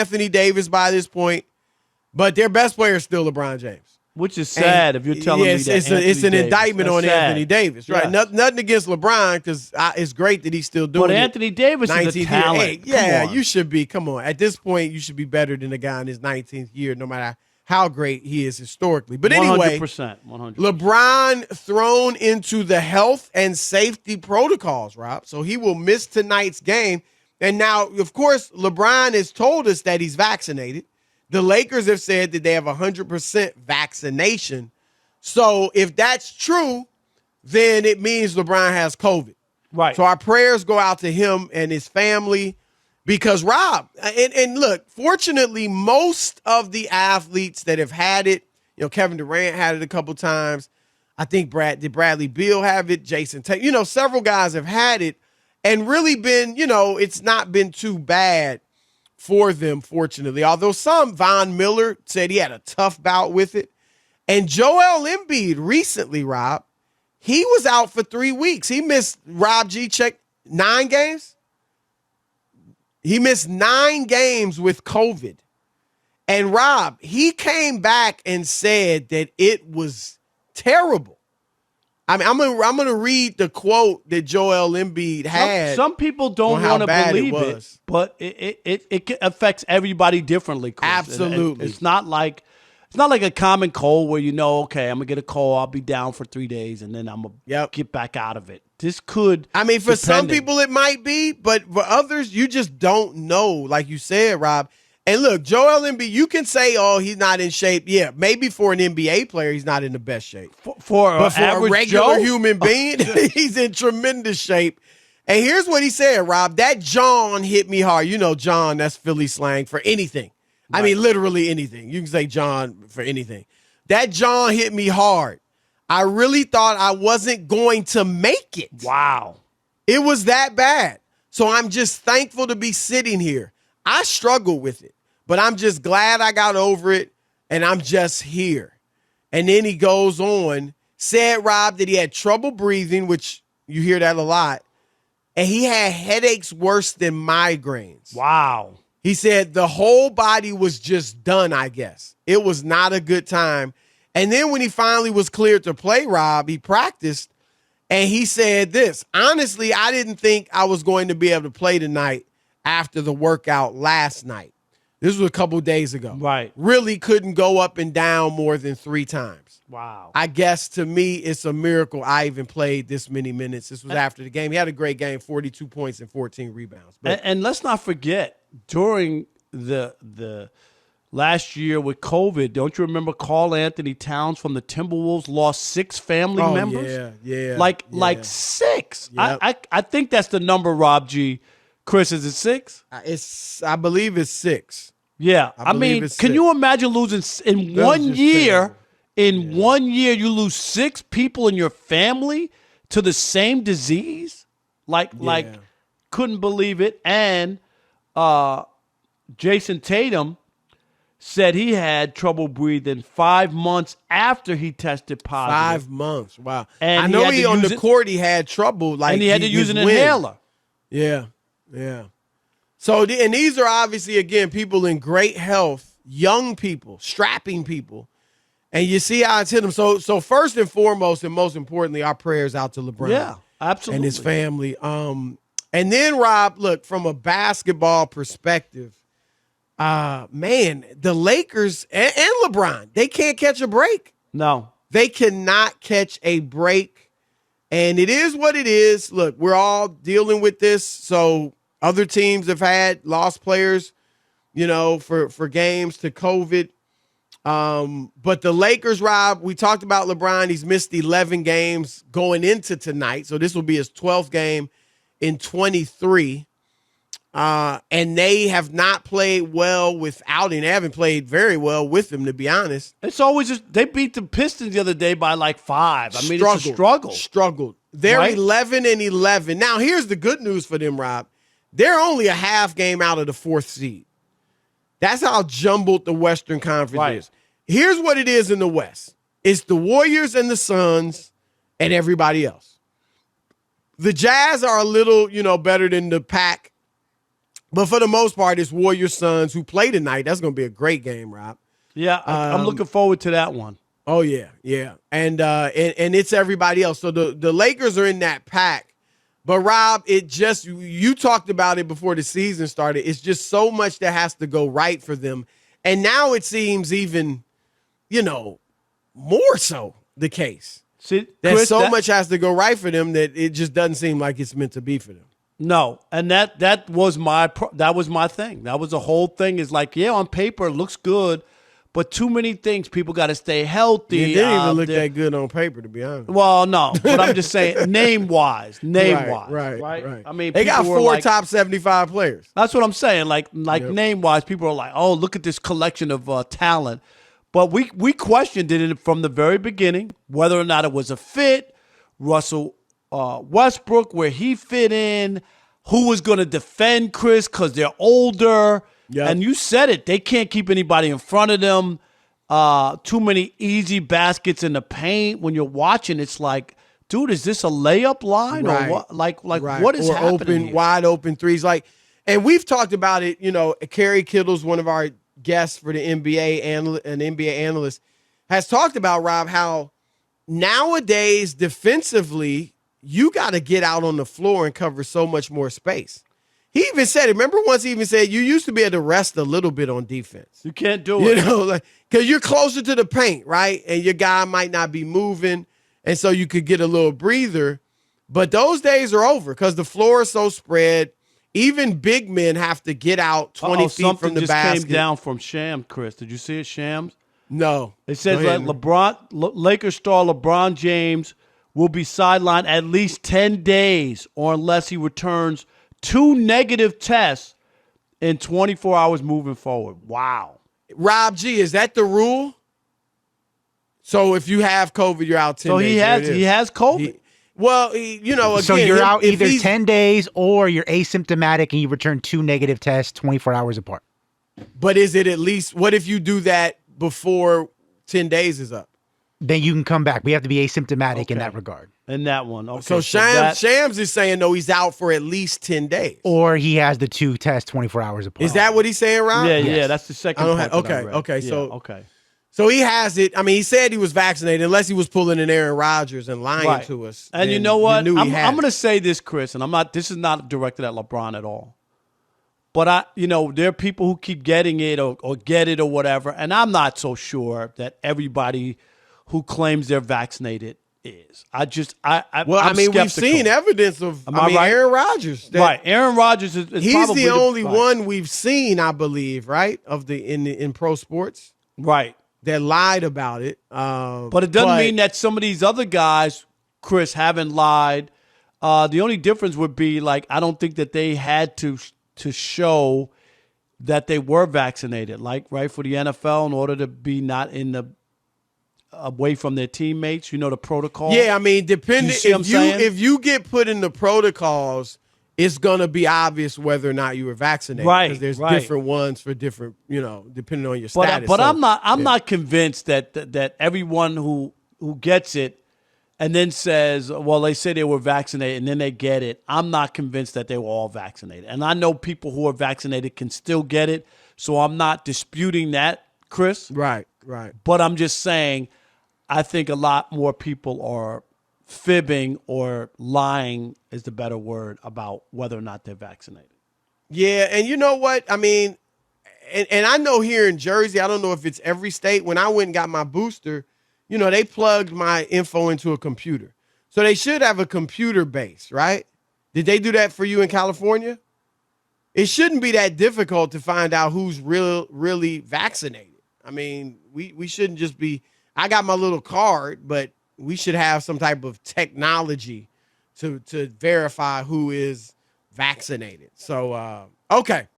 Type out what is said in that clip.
Anthony Davis by this point, but their best player is still LeBron James. Which is sad if you're telling me that it's an indictment on Anthony Davis, right? Yes. Nothing against LeBron because it's great that he's still doing it. But Anthony Davis is a talent. Hey, you should be. Come on. At this point, you should be better than the guy in his 19th year, no matter how great he is historically. But anyway, 100%. LeBron thrown into the health and safety protocols, Rob. So he will miss tonight's game. And now, of course, LeBron has told us that he's vaccinated. The Lakers have said that they have 100% vaccination. So if that's true, then it means LeBron has COVID. Right. So our prayers go out to him and his family because, Rob, and look, fortunately, most of the athletes that have had it, Kevin Durant had it a couple times. I think did Bradley Beal have it? Jason Tatum, several guys have had it and really been, it's not been too bad for them, fortunately. Although Von Miller said he had a tough bout with it. And Joel Embiid recently, Rob, he was out for 3 weeks. He missed, Rob G, check, 9 games. He missed 9 games with COVID. And Rob, he came back and said that it was terrible. I mean, I'm gonna read the quote that Joel Embiid had. Some people don't want to believe it, but it affects everybody differently, Chris. Absolutely. It's not like a common cold where okay, I'm gonna get a cold, I'll be down for 3 days, and then I'm gonna get back out of it. This could. I mean, for some people it might be, but for others, you just don't know. Like you said, Rob. And look, Joel Embiid, you can say, he's not in shape. Yeah, maybe for an NBA player, he's not in the best shape. For a regular human being, he's in tremendous shape. And here's what he said, Rob. That John hit me hard. John, that's Philly slang for anything. Right. I mean, literally anything. You can say John for anything. That John hit me hard. I really thought I wasn't going to make it. Wow. It was that bad. So I'm just thankful to be sitting here. I struggled with it, but I'm just glad I got over it, and I'm just here. And then he goes on, said, Rob, that he had trouble breathing, which you hear that a lot, and he had headaches worse than migraines. Wow. He said the whole body was just done, I guess. It was not a good time. And then when he finally was cleared to play, Rob, he practiced, and he said this, honestly, I didn't think I was going to be able to play tonight after the workout last night. This was a couple days ago. Right. Really couldn't go up and down more than 3 times. Wow. I guess to me, it's a miracle I even played this many minutes. This was after the game. He had a great game, 42 points and 14 rebounds. And let's not forget, during the last year with COVID, don't you remember Karl Anthony Towns from the Timberwolves lost 6 family members? Yeah. Like 6. Yep. I think that's the number, Rob G. Chris, is it 6? I believe it's 6. Yeah. I mean, can you imagine losing in 1 year? In 1 year, you lose 6 people in your family to the same disease? Like, couldn't believe it. And Jason Tatum said he had trouble breathing 5 months after he tested positive. 5 months. Wow. And I know he on the court, he had trouble. And he had to use an inhaler. Yeah. So, and these are obviously, again, people in great health, young people, strapping people. And you see how it's hit them. So first and foremost, and most importantly, our prayers out to LeBron. Yeah, absolutely. And his family. And then, Rob, look, from a basketball perspective, man, the Lakers and LeBron, they can't catch a break. No. They cannot catch a break. And it is what it is. Look, we're all dealing with this. So other teams have had lost players, for games to COVID. But the Lakers, Rob, we talked about LeBron. He's missed 11 games going into tonight. So this will be his 12th game in 23. And they have not played well without him. They haven't played very well with him, to be honest. It's always just, they beat the Pistons the other day by like 5. I mean, it's a struggle. Struggled. They're 11-11. Now, here's the good news for them, Rob. They're only a half game out of the 4th seed. That's how jumbled the Western Conference is. Here's what it is in the West. It's the Warriors and the Suns and everybody else. The Jazz are a little, better than the pack. But for the most part, it's Warriors Suns who play tonight. That's going to be a great game, Rob. Yeah, I'm looking forward to that one. Oh yeah, yeah, and it's everybody else. So the Lakers are in that pack, but Rob, you talked about it before the season started. It's just so much that has to go right for them, and now it seems even, more so the case. See, that Chris, much has to go right for them that it just doesn't seem like it's meant to be for them. No, and that was my thing. That was the whole thing. Is like, yeah, on paper it looks good. But too many things. People got to stay healthy. It didn't even look that good on paper, to be honest. Well, no, but I'm just saying name-wise. Right. I mean, they got 4 top 75 players. That's what I'm saying. Like name-wise, people are like, oh, look at this collection of talent. But we questioned it from the very beginning, whether or not it was a fit. Russell Westbrook, where he fit in, who was going to defend Chris because they're older. Yep. And you said it. They can't keep anybody in front of them. Too many easy baskets in the paint. When you're watching, it's like, dude, is this a layup line or what? Like what is happening here? Wide open threes. And we've talked about it. Kerry Kittle's one of our guests for the NBA an NBA analyst, has talked about, Rob, how nowadays defensively you got to get out on the floor and cover so much more space. He even said it. Remember once he even said, you used to be able to rest a little bit on defense. You can't do it. Because you're closer to the paint, right? And your guy might not be moving, and so you could get a little breather. But those days are over because the floor is so spread. Even big men have to get out 20 feet from the basket. Something just came down from Shams, Chris. Did you see it, Shams? No. It says that Lakers star LeBron James will be sidelined at least 10 days or unless he returns 2 negative tests in 24 hours moving forward. Wow. Rob G, is that the rule? So if you have COVID, you're out 10 days. So he has COVID. Again, so you're out either 10 days or you're asymptomatic and you return 2 negative tests 24 hours apart. But is it at least, what if you do that before 10 days is up? Then you can come back. We have to be asymptomatic in that regard. In that one. Okay. So Shams is saying, no, he's out for at least 10 days. Or he has the 2 tests 24 hours apart. Is that what he's saying, Rob? Yeah, that's the second part. Okay. So he has it. I mean, he said he was vaccinated, unless he was pulling an Aaron Rodgers and lying to us. And you know what? I'm going to say this, Chris, and this is not directed at LeBron at all. But there are people who keep getting it or get it or whatever, and I'm not so sure that everybody who claims they're vaccinated is. I'm skeptical. We've seen evidence of Aaron Rodgers. Right, Aaron Rodgers is he's probably the only one we've seen, I believe, right, in pro sports, right, that lied about it. But it doesn't mean that some of these other guys, Chris, haven't lied. The only difference would be, I don't think that they had to show that they were vaccinated, for the NFL, in order to be not in the away from their teammates, the protocol. Yeah, I mean, depending if you get put in the protocols, it's gonna be obvious whether or not you were vaccinated. Right. Because there's different ones for different, depending on your status. But I'm not convinced that everyone who gets it and then says, well, they say they were vaccinated and then they get it. I'm not convinced that they were all vaccinated. And I know people who are vaccinated can still get it. So I'm not disputing that, Chris. Right. But I'm just saying, I think a lot more people are fibbing or lying is the better word about whether or not they're vaccinated. Yeah, and you know what? I mean, and I know here in Jersey, I don't know if it's every state. When I went and got my booster, they plugged my info into a computer. So they should have a computer base, right? Did they do that for you in California? It shouldn't be that difficult to find out who's really vaccinated. I mean, we shouldn't just be, I got my little card, but we should have some type of technology to verify who is vaccinated. So, okay.